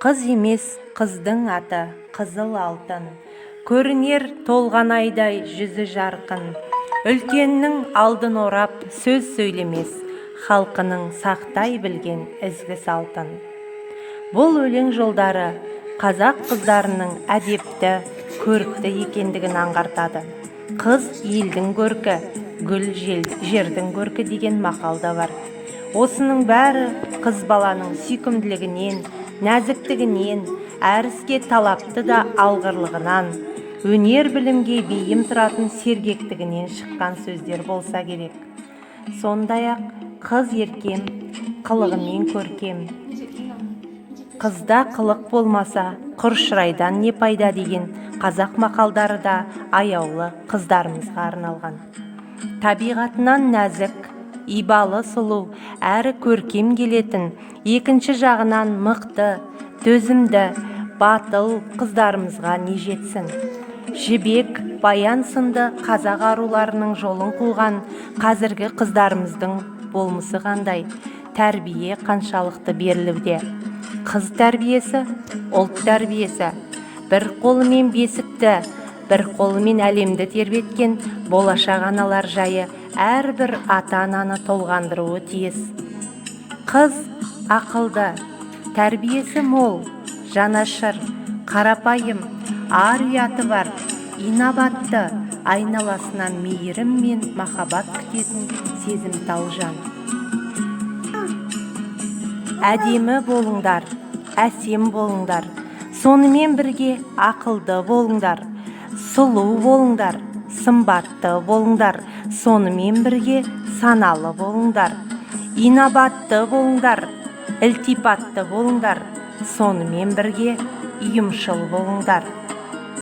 Қыз емес қыздың аты қызыл алтын, көрінер толған айдай жүзі жарқын. Үлкеннің алдын орап сөз сөйлемес, халқының сақтай білген ізгі салтын. Бұл өлең жолдары қазақ қыздарының әдепті, көрікті екендігін аңғартады. Қыз елдің көркі, гүл жердің көркі деген мақалда бар. Осының бәрі қыз баланың сүйкімділігінен, нәзіктігінен, әріске талапты да алғырлығынан, өнер білімге бейім тұратын сергектігінен шыққан сөздер болса керек. Сондай-ақ қыз еркем, қылығымен көркем. Қызда қылық болмаса, құр шырайдан не пайда деген қазақ мақалдары да аяулы қыздарымызға арналған. Табиғатынан нәзік, ибалы сұлу, әрі көркем келетін, екінші жағынан мықты, төзімді, батыл қыздарымызға не жетсін. Жібек, баян сынды қазақ аруларының жолын қуған қазіргі қыздарымыздың болмысы қандай, тәрбие қаншалықты берілуде. Қыз тәрбиесі, ұлт тәрбиесі. Бір қолымен бесікті, бір қолымен әлемді тербеткен болашақ аналар жайы әрбір ата-ананы толғандыруы тиіс. Қыз ақылды, тәрбиесі мол, жанашыр, қарапайым, ар-ұяты бар, инабатты, айналасынан мейірім мен махаббат күтетін сезімтал жан. Әдемі болыңдар, әсем болыңдар, сонымен бірге ақылды болыңдар, сұлу болыңдар, сымбатты болыңдар, сонымен бірге саналы болыңдар, инабатты болыңдар, ілтипатты болыңдар, сонымен бірге ұйымшыл болыңдар.